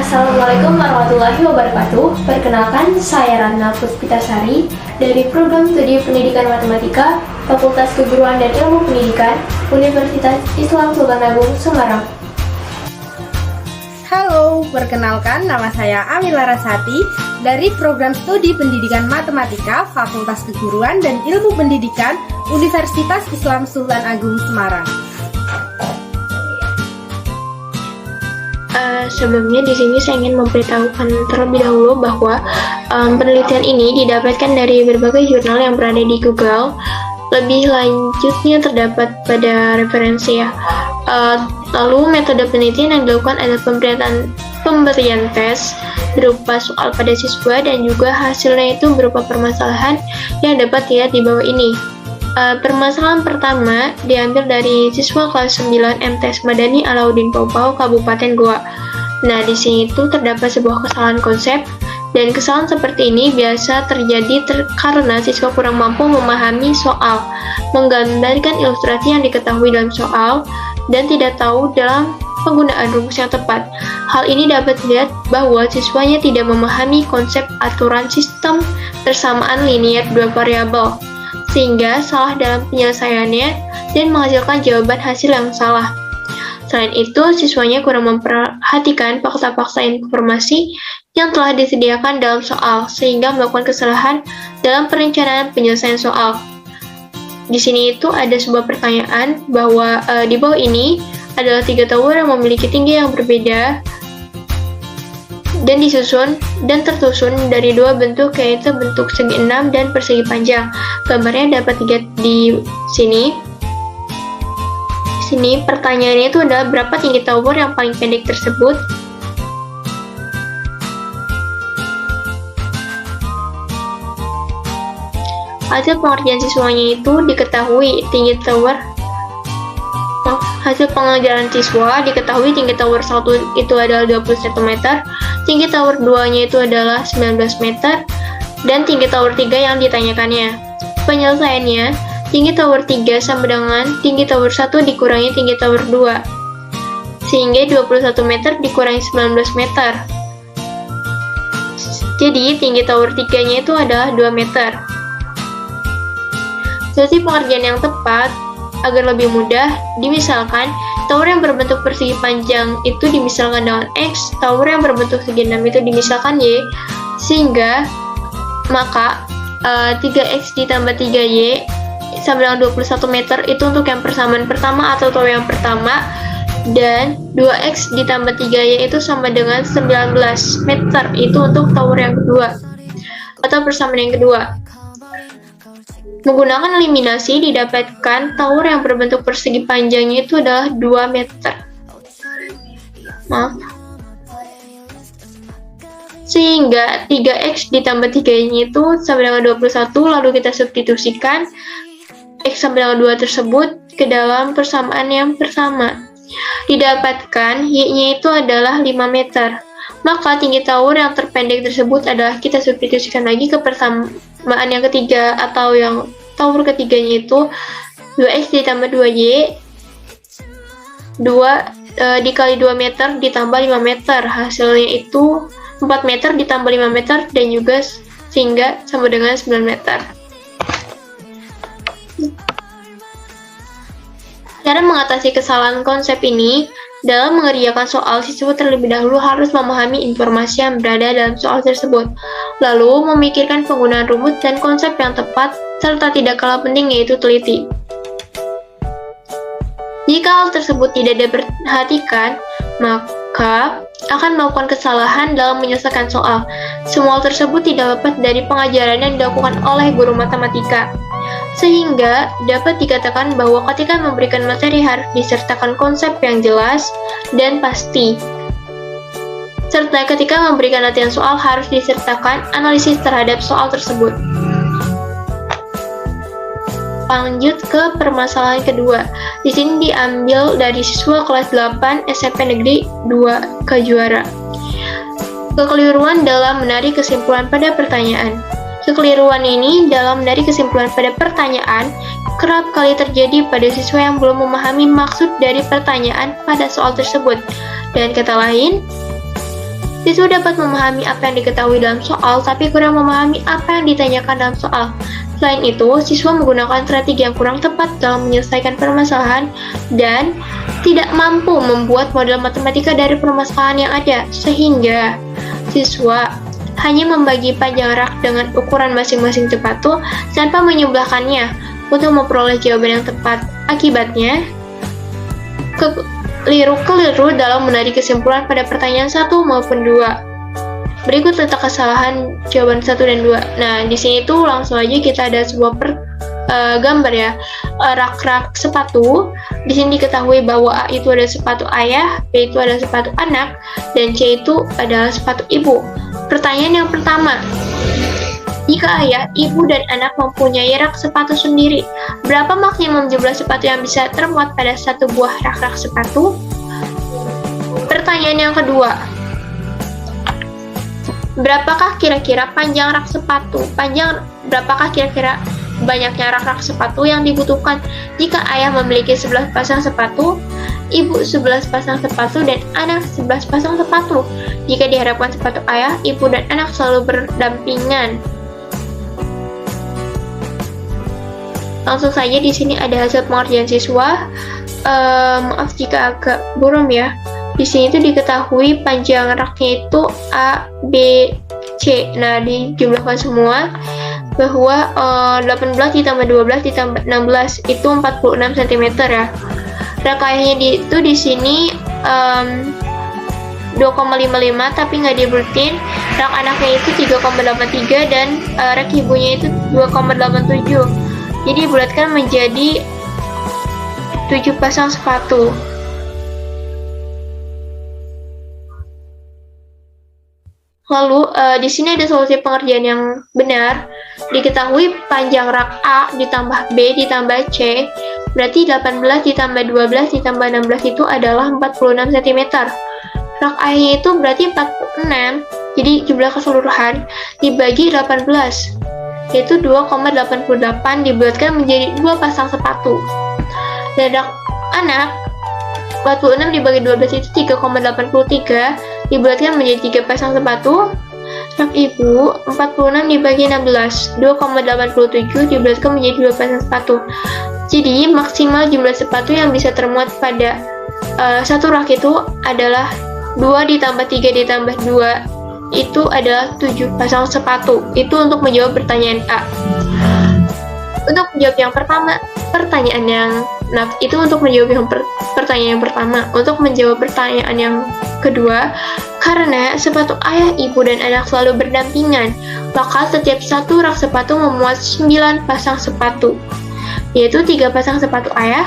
Assalamualaikum warahmatullahi wabarakatuh. Perkenalkan, saya Ratna Puspitasari dari Program Studi Pendidikan Matematika, Fakultas Keguruan dan Ilmu Pendidikan, Universitas Islam Sultan Agung, Semarang. Halo, perkenalkan nama saya Amila Rasati dari Program Studi Pendidikan Matematika, Fakultas Keguruan dan Ilmu Pendidikan, Universitas Islam Sultan Agung, Semarang. Sebelumnya di sini saya ingin memberitahukan terlebih dahulu bahwa penelitian ini didapatkan dari berbagai jurnal yang berada di Google. Lebih lanjutnya terdapat pada referensi ya. Lalu metode penelitian yang dilakukan adalah pemberian tes berupa soal pada siswa dan juga hasilnya itu berupa permasalahan yang dapat dilihat di bawah ini. Permasalahan pertama diambil dari siswa kelas 9 MTs Madani Alauddin Paupau, Kabupaten Goa. Nah, di sini itu terdapat sebuah kesalahan konsep, dan kesalahan seperti ini biasa terjadi karena siswa kurang mampu memahami soal, menggambarkan ilustrasi yang diketahui dalam soal, dan tidak tahu dalam penggunaan rumus yang tepat. Hal ini dapat dilihat bahwa siswanya tidak memahami konsep aturan sistem persamaan linier dua variabel, sehingga salah dalam penyelesaiannya dan menghasilkan jawaban hasil yang salah. Selain itu, siswanya kurang memperhatikan fakta-fakta informasi yang telah disediakan dalam soal, sehingga melakukan kesalahan dalam perencanaan penyelesaian soal. Di sini itu ada sebuah pertanyaan bahwa di bawah ini adalah 3 tower yang memiliki tinggi yang berbeda dan disusun dan tersusun dari 2 bentuk, yaitu bentuk segi 6 dan persegi panjang. Gambarnya dapat dilihat di sini. Di sini pertanyaannya itu adalah berapa tinggi tower yang paling pendek tersebut. Hasil pengerjaan siswanya itu diketahui tinggi tower. Hasil pengajaran siswa diketahui tinggi tower 1 itu adalah 20 cm, tinggi tower 2-nya itu adalah 19 meter, dan tinggi tower 3 yang ditanyakannya. Penyelesaiannya, tinggi tower 3 sama dengan tinggi tower 1 dikurangi tinggi tower 2, sehingga 21 meter dikurangi 19 meter. Jadi, tinggi tower 3-nya itu adalah 2 meter. Solusi pengerjaan yang tepat agar lebih mudah, dimisalkan tower yang berbentuk persegi panjang itu dimisalkan dengan X, tower yang berbentuk segi 6 itu dimisalkan Y, sehingga maka 3X ditambah 3Y sama dengan 21 meter itu untuk yang persamaan pertama atau tower yang pertama, dan 2X ditambah 3Y itu sama dengan 19 meter itu untuk tower yang kedua atau persamaan yang kedua. Menggunakan eliminasi didapatkan tower yang berbentuk persegi panjangnya itu adalah 2 meter. Sehingga 3X ditambah 3Y itu sama dengan 21, lalu kita substitusikan X sama dengan 2 tersebut ke dalam persamaan yang pertama. Didapatkan Y-nya itu adalah 5 meter. Maka tinggi tower yang terpendek tersebut adalah kita substitusikan lagi ke persamaan yang ketiga, atau yang tower ketiganya itu 2X ditambah 2Y 2 dikali 2 meter ditambah 5 meter, hasilnya itu 4 meter ditambah 5 meter dan juga sehingga sama dengan 9 meter. Cara mengatasi kesalahan konsep ini, dalam mengerjakan soal, siswa terlebih dahulu harus memahami informasi yang berada dalam soal tersebut, lalu memikirkan penggunaan rumus dan konsep yang tepat, serta tidak kalah penting yaitu teliti. Jika hal tersebut tidak diperhatikan, maka akan melakukan kesalahan dalam menyelesaikan soal. Semua hal tersebut tidak lepas dari pengajaran yang dilakukan oleh guru matematika. Sehingga dapat dikatakan bahwa ketika memberikan materi harus disertakan konsep yang jelas dan pasti. Serta ketika memberikan latihan soal harus disertakan analisis terhadap soal tersebut. Lanjut ke permasalahan kedua. Di sini diambil dari siswa kelas 8 SMP Negeri 2 Kejuara. Kekeliruan dalam menarik kesimpulan pada pertanyaan. Kekeliruan ini dalam menarik kesimpulan pada pertanyaan kerap kali terjadi pada siswa yang belum memahami maksud dari pertanyaan pada soal tersebut. Dengan kata lain, Siswa dapat memahami apa yang diketahui dalam soal, tapi kurang memahami apa yang ditanyakan dalam soal. Selain itu, siswa menggunakan strategi yang kurang tepat dalam menyelesaikan permasalahan dan tidak mampu membuat model matematika dari permasalahan yang ada, sehingga siswa hanya membagi panjang rak dengan ukuran masing-masing sepatu tanpa menyebelahkannya untuk memperoleh jawaban yang tepat. Akibatnya, keliru dalam menarik kesimpulan pada pertanyaan 1 maupun 2. Berikut letak kesalahan jawaban 1 dan 2. Nah, di sini tuh langsung aja kita ada sebuah gambar ya. Rak-rak sepatu. Di sini diketahui bahwa A itu ada sepatu ayah, B itu ada sepatu anak, dan C itu adalah sepatu ibu. Pertanyaan yang pertama, jika ayah, ibu, dan anak mempunyai rak sepatu sendiri, berapa maksimum jumlah sepatu yang bisa termuat pada satu buah rak-rak sepatu? Pertanyaan yang kedua, berapakah kira-kira panjang rak sepatu? Berapakah kira-kira banyaknya rak-rak sepatu yang dibutuhkan jika ayah memiliki 11 pasang sepatu, ibu 11 pasang sepatu, dan anak 11 pasang sepatu? Jika diharapkan sepatu ayah, ibu, dan anak selalu berdampingan. Langsung saja di sini ada hasil pengerjaan siswa. Maaf jika agak buram ya. Di sini itu diketahui panjang raknya itu A, B, C. Nah, dijumlahkan semua bahwa 18 ditambah 12 ditambah 16 itu 46 cm ya. Rak ayahnya itu di sini 2,55 tapi nggak dibuletin. Rak anaknya itu 3,83 dan rak ibunya itu 2,87. Jadi dibulatkan menjadi 7 pasang sepatu. Lalu di sini ada solusi pengerjaan yang benar. Diketahui panjang rak A ditambah B ditambah C, berarti 18 ditambah 12 ditambah 16 itu adalah 46 cm. Rak A-nya itu berarti 46, jadi jumlah keseluruhan dibagi 18, yaitu 2,88 dibulatkan menjadi 2 pasang sepatu. Dan rak anak 46 dibagi 12 itu 3,83 dibulatkan menjadi 3 pasang sepatu. Rak ibu 46 dibagi 16 2,87 dibulatkan menjadi 2 pasang sepatu. Jadi maksimal jumlah sepatu yang bisa termuat pada satu rak itu adalah 2 ditambah 3 ditambah 2 itu adalah 7 pasang sepatu. Itu untuk menjawab pertanyaan A. Untuk menjawab yang pertama, itu untuk menjawab pertanyaan yang pertama. Untuk menjawab pertanyaan yang kedua, karena sepatu ayah, ibu, dan anak selalu berdampingan, maka setiap satu rak sepatu memuat 9 pasang sepatu, yaitu 3 pasang sepatu ayah,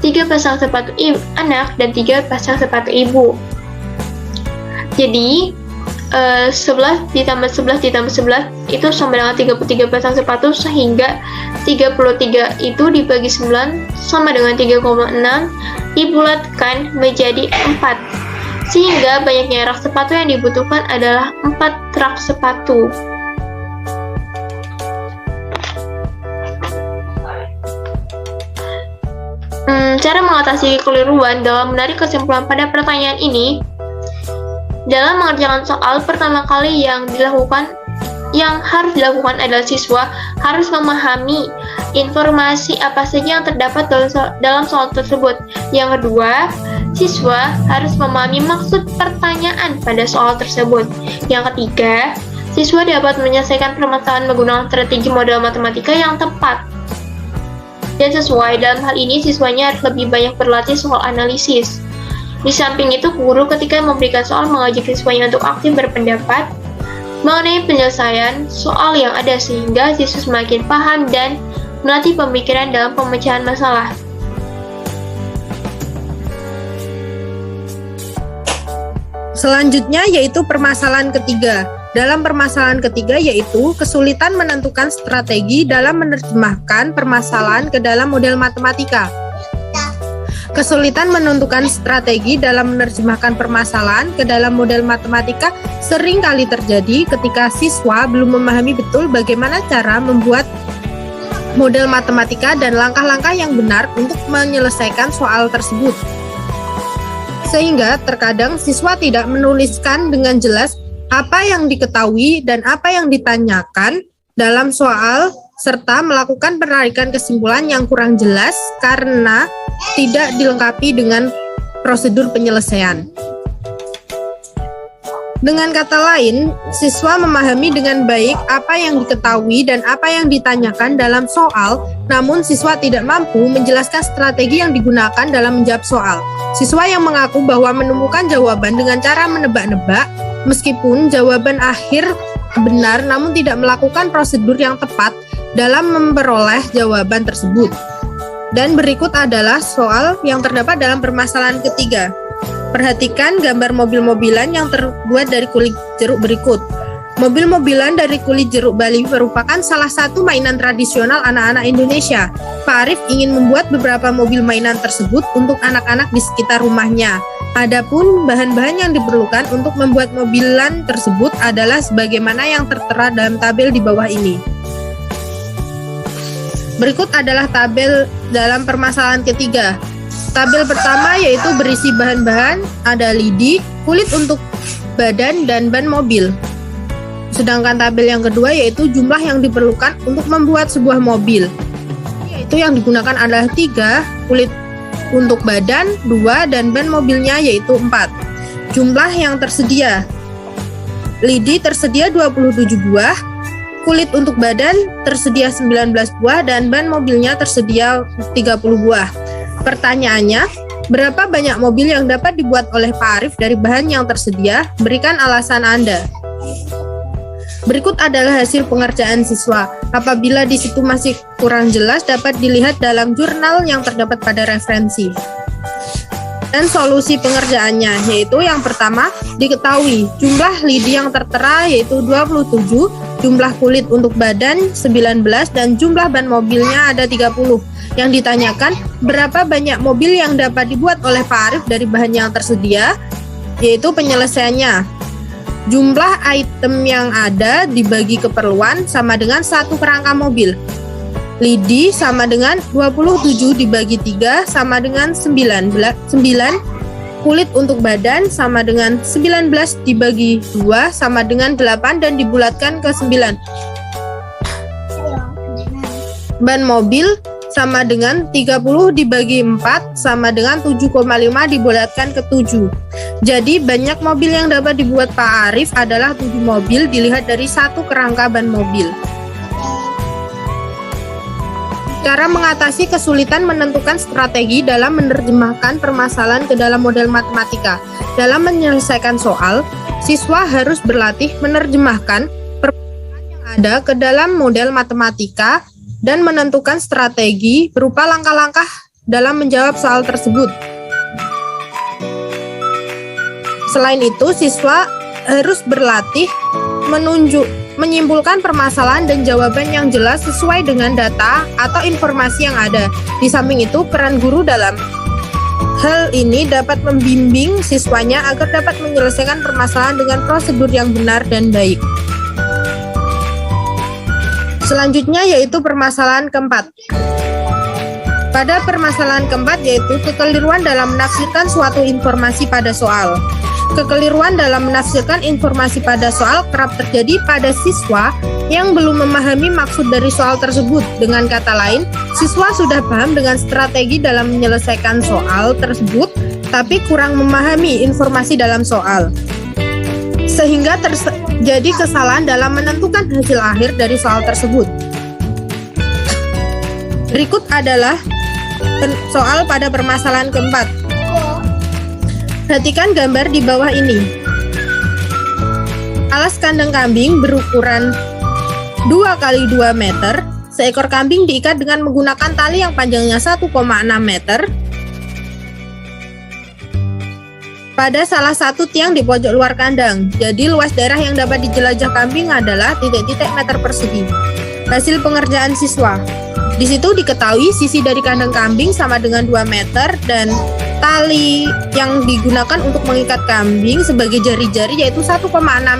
3 pasang sepatu anak, dan 3 pasang sepatu ibu. Jadi 11 ditambah 11 ditambah 11 itu sama dengan 33 pasang sepatu, sehingga 33 itu dibagi 9 sama dengan 3,6 dibulatkan menjadi 4, sehingga banyaknya rak sepatu yang dibutuhkan adalah 4 rak sepatu. Cara mengatasi kekeliruan dalam menarik kesimpulan pada pertanyaan ini. Dalam mengerjakan soal, pertama kali yang harus dilakukan adalah siswa harus memahami informasi apa saja yang terdapat dalam soal tersebut. Yang kedua, siswa harus memahami maksud pertanyaan pada soal tersebut. Yang ketiga, siswa dapat menyelesaikan permasalahan menggunakan strategi model matematika yang tepat dan sesuai. Dalam hal ini, siswanya harus lebih banyak berlatih soal analisis. Di samping itu, guru ketika memberikan soal mengajak siswanya untuk aktif berpendapat mengenai penyelesaian soal yang ada, sehingga siswa semakin paham dan melatih pemikiran dalam pemecahan masalah. Selanjutnya yaitu permasalahan ketiga. Dalam permasalahan ketiga yaitu kesulitan menentukan strategi dalam menerjemahkan permasalahan ke dalam model matematika. Kesulitan menentukan strategi dalam menerjemahkan permasalahan ke dalam model matematika sering kali terjadi ketika siswa belum memahami betul bagaimana cara membuat model matematika dan langkah-langkah yang benar untuk menyelesaikan soal tersebut. Sehingga terkadang siswa tidak menuliskan dengan jelas apa yang diketahui dan apa yang ditanyakan dalam soal, serta melakukan penarikan kesimpulan yang kurang jelas karena tidak dilengkapi dengan prosedur penyelesaian. Dengan kata lain, siswa memahami dengan baik apa yang diketahui dan apa yang ditanyakan dalam soal, namun siswa tidak mampu menjelaskan strategi yang digunakan dalam menjawab soal. Siswa yang mengaku bahwa menemukan jawaban dengan cara menebak-nebak, meskipun jawaban akhir benar namun tidak melakukan prosedur yang tepat dalam memperoleh jawaban tersebut. Dan berikut adalah soal yang terdapat dalam permasalahan ketiga. Perhatikan gambar mobil-mobilan yang terbuat dari kulit jeruk berikut. Mobil-mobilan dari kulit jeruk Bali merupakan salah satu mainan tradisional anak-anak Indonesia. Pak Arif ingin membuat beberapa mobil mainan tersebut untuk anak-anak di sekitar rumahnya. Adapun bahan-bahan yang diperlukan untuk membuat mobilan tersebut adalah sebagaimana yang tertera dalam tabel di bawah ini. Berikut adalah tabel dalam permasalahan ketiga. Tabel pertama yaitu berisi bahan-bahan, ada lidi, kulit untuk badan, dan ban mobil. Sedangkan tabel yang kedua yaitu jumlah yang diperlukan untuk membuat sebuah mobil. Yaitu yang digunakan adalah 3, kulit untuk badan 2, dan ban mobilnya yaitu 4. Jumlah yang tersedia. Lidi tersedia 27 buah, kulit untuk badan tersedia 19 buah, dan ban mobilnya tersedia 30 buah. Pertanyaannya, berapa banyak mobil yang dapat dibuat oleh Pak Arif dari bahan yang tersedia? Berikan alasan Anda. Berikut adalah hasil pengerjaan siswa. Apabila di situ masih kurang jelas, dapat dilihat dalam jurnal yang terdapat pada referensi. Dan solusi pengerjaannya, yaitu yang pertama, diketahui jumlah lidi yang tertera yaitu 27, jumlah kulit untuk badan 19, dan jumlah ban mobilnya ada 30. Yang ditanyakan, berapa banyak mobil yang dapat dibuat oleh Pak Arif dari bahan yang tersedia, yaitu penyelesaiannya. Jumlah item yang ada dibagi keperluan sama dengan 1 kerangka mobil. Lidi sama dengan 27 dibagi 3 sama dengan 9. Kulit untuk badan sama dengan 19 dibagi 2 sama dengan 8 dan dibulatkan ke 9. Ban mobil sama dengan 30 dibagi 4 sama dengan 7,5 dibulatkan ke 7. Jadi banyak mobil yang dapat dibuat Pak Arif adalah 7 mobil dilihat dari 1 kerangka ban mobil. Cara mengatasi kesulitan menentukan strategi dalam menerjemahkan permasalahan ke dalam model matematika. Dalam menyelesaikan soal, siswa harus berlatih menerjemahkan permasalahan yang ada ke dalam model matematika dan menentukan strategi berupa langkah-langkah dalam menjawab soal tersebut. Selain itu, siswa harus berlatih menyimpulkan permasalahan dan jawaban yang jelas sesuai dengan data atau informasi yang ada. Di samping itu, peran guru dalam hal ini dapat membimbing siswanya agar dapat menyelesaikan permasalahan dengan prosedur yang benar dan baik. Selanjutnya yaitu permasalahan keempat. Pada permasalahan keempat yaitu kekeliruan dalam menafsirkan suatu informasi pada soal. Kekeliruan dalam menafsirkan informasi pada soal kerap terjadi pada siswa yang belum memahami maksud dari soal tersebut. Dengan kata lain, siswa sudah paham dengan strategi dalam menyelesaikan soal tersebut, tapi kurang memahami informasi dalam soal. Sehingga terjadi kesalahan dalam menentukan hasil akhir dari soal tersebut. Berikut adalah soal pada permasalahan keempat. Perhatikan gambar di bawah ini. Alas kandang kambing berukuran 2 x 2 meter. Seekor kambing diikat dengan menggunakan tali yang panjangnya 1,6 meter pada salah satu tiang di pojok luar kandang. Jadi luas daerah yang dapat dijelajah kambing adalah titik-titik meter persegi. Hasil pengerjaan siswa. Di situ diketahui sisi dari kandang kambing sama dengan 2 meter dan Tali yang digunakan untuk mengikat kambing sebagai jari-jari yaitu 1,6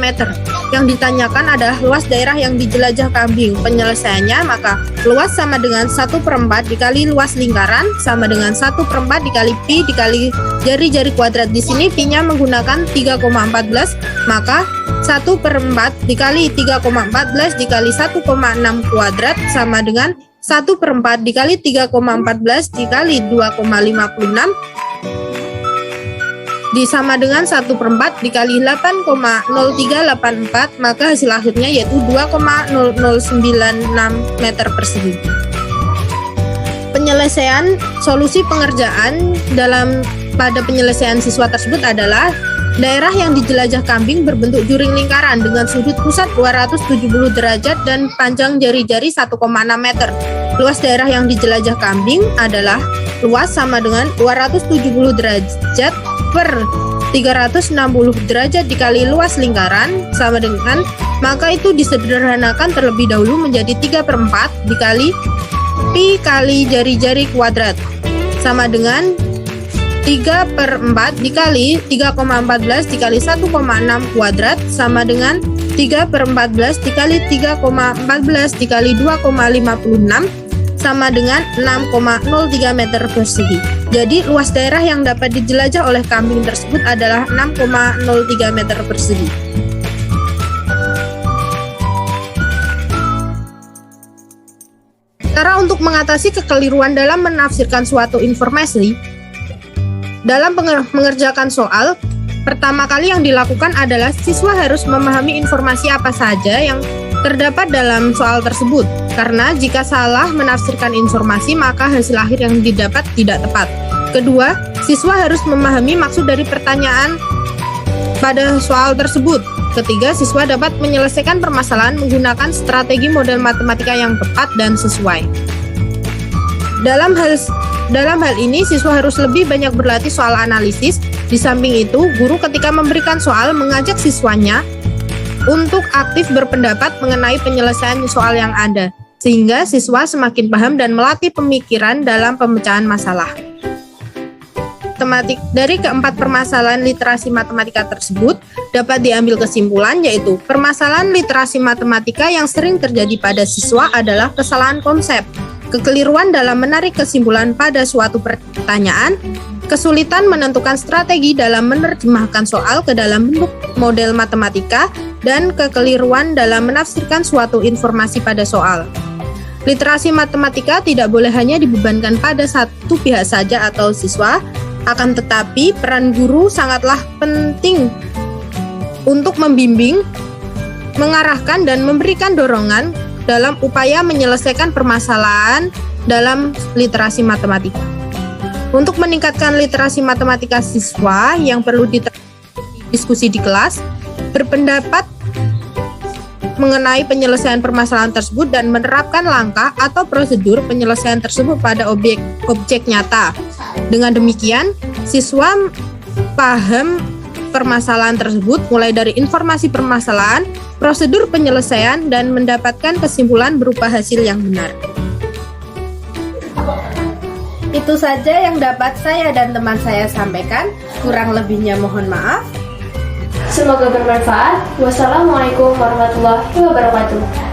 meter. Yang ditanyakan adalah luas daerah yang dijelajah kambing. Penyelesaiannya maka luas sama dengan 1/4 dikali luas lingkaran sama dengan 1/4 dikali pi dikali jari-jari kuadrat. Di sini pi-nya menggunakan 3,14, maka 1/4 dikali 3,14 dikali 1,6 kuadrat sama dengan 1/4 dikali 3,14 dikali 2,56 disama dengan 1/4 dikali 8,0384, maka hasil akhirnya yaitu 2,0096 meter persegi. Penyelesaian solusi pengerjaan pada penyelesaian siswa tersebut adalah daerah yang dijelajah kambing berbentuk juring lingkaran dengan sudut pusat 270 derajat dan panjang jari-jari 1,6 meter. Luas daerah yang dijelajah kambing adalah luas sama dengan 270 derajat per 360 derajat dikali luas lingkaran sama dengan, maka itu disederhanakan terlebih dahulu menjadi 3/4 dikali pi kali jari-jari kuadrat sama dengan 3/4 dikali 3,14 dikali 1,6 kuadrat sama dengan 3/14 dikali 3,14 dikali 2,56 sama dengan 6,03 meter persegi. Jadi luas daerah yang dapat dijelajah oleh kambing tersebut adalah 6,03 meter persegi. Cara untuk mengatasi kekeliruan dalam menafsirkan suatu informasi dalam mengerjakan soal, pertama kali yang dilakukan adalah siswa harus memahami informasi apa saja yang terdapat dalam soal tersebut. Karena jika salah menafsirkan informasi, maka hasil akhir yang didapat tidak tepat. Kedua, siswa harus memahami maksud dari pertanyaan pada soal tersebut. Ketiga, siswa dapat menyelesaikan permasalahan menggunakan strategi model matematika yang tepat dan sesuai. Dalam hal ini, siswa harus lebih banyak berlatih soal analisis. Di samping itu, guru ketika memberikan soal mengajak siswanya untuk aktif berpendapat mengenai penyelesaian soal yang ada, sehingga siswa semakin paham dan melatih pemikiran dalam pemecahan masalah. Dari keempat permasalahan literasi matematika tersebut dapat diambil kesimpulan, yaitu permasalahan literasi matematika yang sering terjadi pada siswa adalah kesalahan konsep, kekeliruan dalam menarik kesimpulan pada suatu pertanyaan, kesulitan menentukan strategi dalam menerjemahkan soal ke dalam bentuk model matematika, dan kekeliruan dalam menafsirkan suatu informasi pada soal. Literasi matematika tidak boleh hanya dibebankan pada satu pihak saja atau siswa, akan tetapi peran guru sangatlah penting untuk membimbing, mengarahkan, dan memberikan dorongan dalam upaya menyelesaikan permasalahan dalam literasi matematika. Untuk meningkatkan literasi matematika siswa yang perlu diskusi di kelas, berpendapat mengenai penyelesaian permasalahan tersebut dan menerapkan langkah atau prosedur penyelesaian tersebut pada objek nyata. Dengan demikian, siswa paham permasalahan tersebut mulai dari informasi permasalahan, prosedur penyelesaian, dan mendapatkan kesimpulan berupa hasil yang benar. Itu saja yang dapat saya dan teman saya sampaikan. Kurang lebihnya mohon maaf. Semoga bermanfaat. Wassalamualaikum warahmatullahi wabarakatuh.